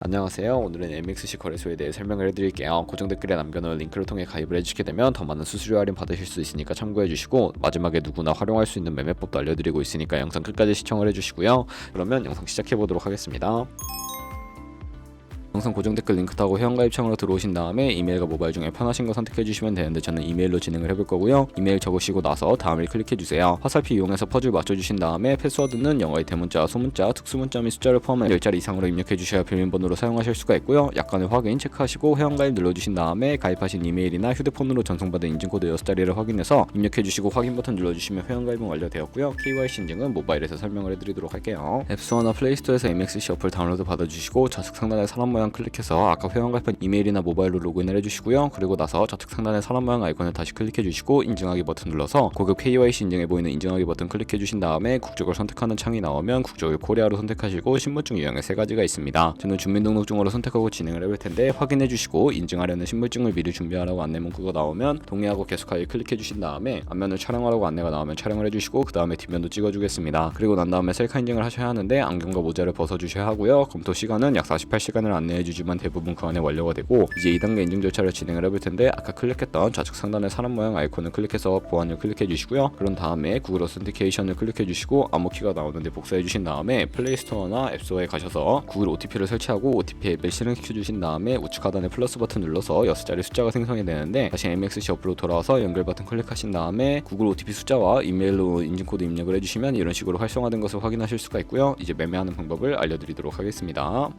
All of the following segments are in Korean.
안녕하세요. 오늘은 MXC 거래소에 대해 설명을 해드릴게요. 고정 댓글에 남겨놓은 링크를 통해 가입을 해주시게 되면 더 많은 수수료 할인 받으실 수 있으니까 참고해주시고, 마지막에 누구나 활용할 수 있는 매매법도 알려드리고 있으니까 영상 끝까지 시청을 해주시고요. 그러면 영상 시작해보도록 하겠습니다. 영상 고정 댓글 링크 타고 회원가입창으로 들어오신 다음에 이메일과 모바일 중에 편하신 거 선택해 주시면 되는데, 저는 이메일로 진행을 해볼 거고요. 이메일 적으시고 나서 다음을 클릭해 주세요. 화살표 이용해서 퍼즐 맞춰 주신 다음에 패스워드는 영어의 대문자, 소문자, 특수문자 및 숫자를 포함한 10자리 이상으로 입력해 주셔야 비밀번호로 사용하실 수가 있고요. 약관을 확인 체크하시고 회원가입 눌러 주신 다음에 가입하신 이메일이나 휴대폰으로 전송받은 인증코드 6자리를 확인해서 입력해 주시고 확인 버튼 눌러 주시면 회원가입은 완료되었고요. KYC 인증은 모바일에서 설명을 해드리도록 할게요. 앱스토어나 플레이스토어에서 MXC 어플 다운로드 받아주시고 좌측 상단에 사람 모양 클릭해서 아까 회원가입한 이메일이나 모바일로 로그인을 해주시고요. 그리고 나서 좌측 상단의 사람 모양 아이콘을 다시 클릭해주시고 인증하기 버튼 눌러서 고급 KYC 인증해 보이는 인증하기 버튼 클릭해주신 다음에 국적을 선택하는 창이 나오면 국적을 코리아로 선택하시고 신분증 유형의 3가지가 있습니다. 저는 주민등록증으로 선택하고 진행을 해볼 텐데, 확인해주시고 인증하려는 신분증을 미리 준비하라고 안내 문구가 나오면 동의하고 계속하기 클릭해주신 다음에 앞면을 촬영하라고 안내가 나오면 촬영을 해주시고 그 다음에 뒷면도 찍어주겠습니다. 그리고 난 다음에 셀카 인증을 하셔야 하는데 안경과 모자를 벗어주셔야 하고요. 검토 시간은 약 48시간을 안내해주지만 대부분 그 안에 완료가 되고, 이제 2단계 인증 절차를 진행을 해볼 텐데, 아까 클릭했던 좌측 상단의 사람 모양 아이콘을 클릭해서 보안을 클릭해 주시고요. 그런 다음에 구글 어센티케이션을 클릭해 주시고 암호키가 나오는데 복사해 주신 다음에 플레이스토어나 앱스토어에 가셔서 구글 OTP를 설치하고 OTP 앱을 실행시켜 주신 다음에 우측 하단에 플러스 버튼 눌러서 6자리 숫자가 생성이 되는데, 다시 MXC 어플로 돌아와서 연결 버튼 클릭하신 다음에 구글 OTP 숫자와 이메일로 인증코드 입력을 해주시면 이런 식으로 활성화된 것을 확인하실 수가 있고요. 이제 매매하는 방법을 알려드리도록 하겠습니다.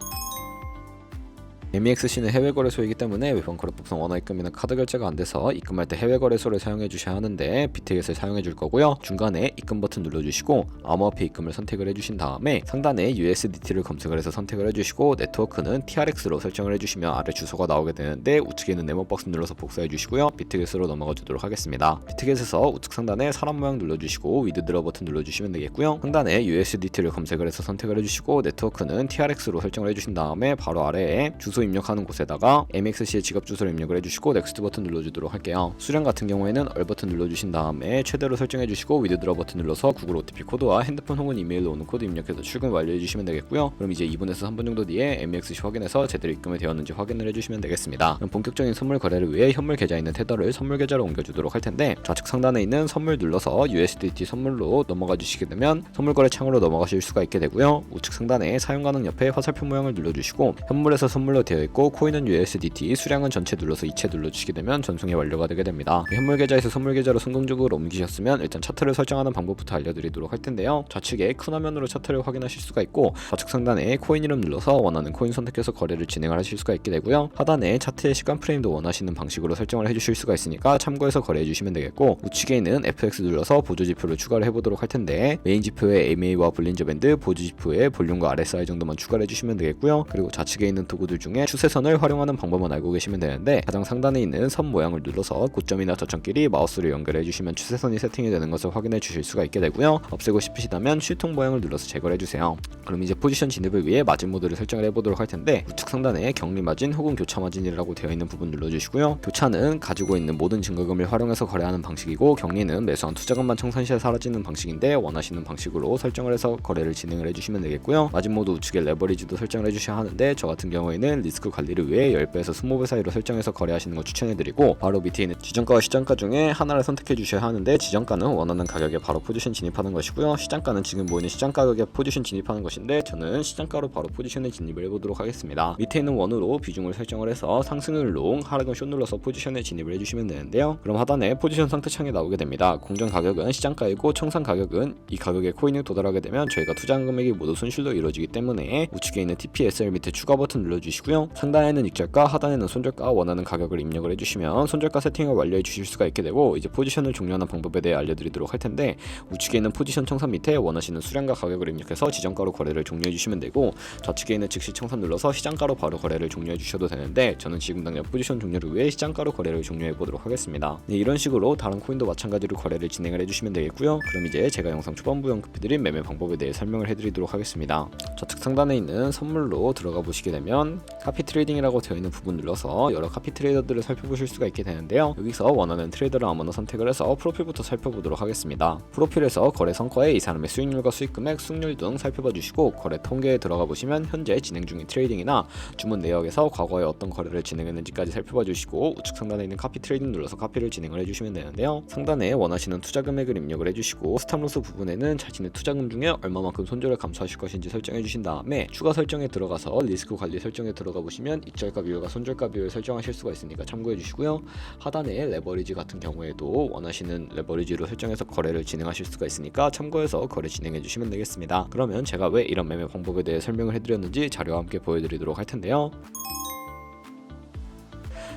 MEXC는 해외 거래소이기 때문에 외번 거래법상 원화 입금이나 카드 결제가 안 돼서 입금할 때 해외 거래소를 사용해 주셔야 하는데, 비트겟을 사용해 줄 거고요. 중간에 입금 버튼 눌러 주시고 암호화폐 입금을 선택을 해 주신 다음에 상단에 USDT를 검색을 해서 선택을 해 주시고 네트워크는 TRX로 설정을 해 주시면 아래 주소가 나오게 되는데, 우측에 있는 네모 박스 눌러서 복사해 주시고요. 비트겟으로 넘어가 주도록 하겠습니다. 비트겟에서 우측 상단에 사람 모양 눌러 주시고 위드드러 버튼 눌러 주시면 되겠고요. 상단에 USDT를 검색을 해서 선택을 해 주시고 네트워크는 TRX로 설정을 해 주신 다음에 바로 아래에 주소 입력하는 곳에다가 MXC의 지갑 주소를 입력을 해주시고 넥스트 버튼 눌러주도록 할게요. 수령 같은 경우에는 얼 버튼 눌러주신 다음에 최대로 설정해주시고 위드드러 버튼 눌러서 구글 OTP 코드와 핸드폰 혹은 이메일로 오는 코드 입력해서 출금 완료해주시면 되겠고요. 그럼 이제 2분에서 3분 정도 뒤에 MXC 확인해서 제대로 입금이 되었는지 확인을 해주시면 되겠습니다. 그럼 본격적인 선물 거래를 위해 현물 계좌에 있는 테더를 선물 계좌로 옮겨주도록 할 텐데, 좌측 상단에 있는 선물 눌러서 USDT 선물로 넘어가 주시게 되면 선물 거래 창으로 넘어가실 수가 있게 되고요. 우측 상단에 사용 가능 옆에 화살표 모양을 눌러주시고 현물에서 선물로 되어 있고 코인은 USDT, 수량은 전체 눌러서 이체 눌러주시게 되면 전송이 완료가 되게 됩니다. 현물 계좌에서 선물 계좌로 성공적으로 옮기셨으면 일단 차트를 설정하는 방법부터 알려드리도록 할 텐데요. 좌측에 큰 화면으로 차트를 확인하실 수가 있고, 좌측 상단에 코인 이름 눌러서 원하는 코인 선택해서 거래를 진행을 하실 수가 있게 되고요. 하단에 차트의 시간 프레임도 원하시는 방식으로 설정을 해주실 수가 있으니까 참고해서 거래해 주시면 되겠고, 우측에 있는 FX 눌러서 보조 지표를 추가를 해보도록 할 텐데, 메인 지표에 MA와 볼린저 밴드, 보조 지표에 볼륨과 RSI 정도만 추가를 해주시면 되겠고요. 그리고 좌측에 있는 도구들 중에 추세선을 활용하는 방법은 알고 계시면 되는데, 가장 상단에 있는 선 모양을 눌러서 고점이나 저점끼리 마우스를 연결해 주시면 추세선이 세팅이 되는 것을 확인해 주실 수가 있게 되고요. 없애고 싶으시다면 슈통 모양을 눌러서 제거를 해주세요. 그럼 이제 포지션 진입을 위해 마진 모드를 설정을 해보도록 할 텐데, 우측 상단에 격리 마진 혹은 교차 마진이라고 되어 있는 부분 눌러주시고요. 교차는 가지고 있는 모든 증거금을 활용해서 거래하는 방식이고, 격리는 매수한 투자금만 청산 시에 사라지는 방식인데, 원하시는 방식으로 설정을 해서 거래를 진행을 해주시면 되겠고요. 마진 모드 우측에 레버리지도 설정을 해주셔야 하는데, 저 같은 경우에는 리스크 관리를 위해 10배에서 20배 사이로 설정해서 거래하시는 거 추천해드리고, 바로 밑에 있는 지정가와 시장가 중에 하나를 선택해 주셔야 하는데, 지정가는 원하는 가격에 바로 포지션 진입하는 것이고요. 시장가는 지금 보이는 시장 가격에 포지션 진입하는 것인데, 저는 시장가로 바로 포지션에 진입을 해보도록 하겠습니다. 밑에 있는 원으로 비중을 설정을 해서 상승을 롱, 하락은 숏 눌러서 포지션에 진입을 해주시면 되는데요. 그럼 하단에 포지션 상태 창이 나오게 됩니다. 공정 가격은 시장가이고 청산 가격은 이 가격에 코인이 도달하게 되면 저희가 투자한 금액이 모두 손실로 이루어지기 때문에, 우측에 있는 TPSR 밑에 추가 버튼 눌러주시고요. 상단에는 익절가, 하단에는 손절가, 원하는 가격을 입력을 해주시면 손절가 세팅을 완료해 주실 수가 있게 되고, 이제 포지션을 종료하는 방법에 대해 알려드리도록 할 텐데, 우측에 있는 포지션 청산 밑에 원하시는 수량과 가격을 입력해서 지정가로 거래를 종료해 주시면 되고, 좌측에 있는 즉시 청산 눌러서 시장가로 바로 거래를 종료해 주셔도 되는데, 저는 지금 당장 포지션 종료를 위해 시장가로 거래를 종료해 보도록 하겠습니다. 네, 이런 식으로 다른 코인도 마찬가지로 거래를 진행을 해주시면 되겠고요. 그럼 이제 제가 영상 초반부 언급해드린 매매 방법에 대해 설명을 해드리도록 하겠습니다. 좌측 상단에 있는 선물로 들어가 보시게 되면 카피 트레이딩이라고 되어 있는 부분 눌러서 여러 카피 트레이더들을 살펴보실 수가 있게 되는데요. 여기서 원하는 트레이더를 아무나 선택을 해서 프로필부터 살펴보도록 하겠습니다. 프로필에서 거래 성과에 이 사람의 수익률과 수익금액, 수익률 등 살펴봐 주시고 거래 통계에 들어가 보시면 현재 진행 중인 트레이딩이나 주문 내역에서 과거에 어떤 거래를 진행했는지까지 살펴봐 주시고 우측 상단에 있는 카피 트레이딩 눌러서 카피를 진행을 해주시면 되는데요. 상단에 원하시는 투자 금액을 입력을 해주시고 스탑로스 부분에는 자신의 투자금 중에 얼마만큼 손절을 감수하실 것인지 설정해 주신 다음에 추가 설정에 들어가서 리스크 관리 설정에 들어가 보시면 익절가 비율과 손절가 비율을 설정하실 수가 있으니까 참고해 주시고요. 하단에 레버리지 같은 경우에도 원하시는 레버리지로 설정해서 거래를 진행하실 수가 있으니까 참고해서 거래 진행해 주시면 되겠습니다. 그러면 제가 왜 이런 매매 방법에 대해 설명을 해드렸는지 자료와 함께 보여드리도록 할 텐데요.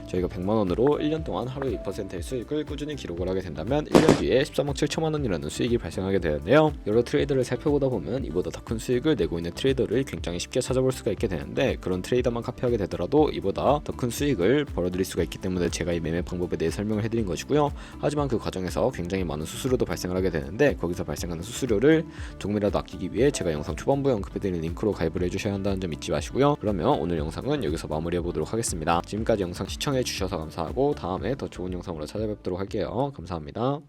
저희가 100만원으로 1년 동안 하루 2%의 수익을 꾸준히 기록을 하게 된다면 1년 뒤에 13억 7천만원이라는 수익이 발생하게 되는데요. 여러 트레이더를 살펴보다 보면 이보다 더 큰 수익을 내고 있는 트레이더를 굉장히 쉽게 찾아볼 수가 있게 되는데 그런 트레이더만 카피하게 되더라도 이보다 더 큰 수익을 벌어들일 수가 있기 때문에 제가 이 매매 방법에 대해 설명을 해드린 것이고요. 하지만 그 과정에서 굉장히 많은 수수료도 발생을 하게 되는데 거기서 발생하는 수수료를 조금이라도 아끼기 위해 제가 영상 초반부에 언급해드린 링크로 가입을 해주셔야 한다는 점 잊지 마시고요. 그러면 오늘 영상은 여기서 마무리해보도록 하겠습니다. 지금까지 영상 시청해 주셔서 감사하고 다음에 더 좋은 영상으로 찾아뵙도록 할게요. 감사합니다.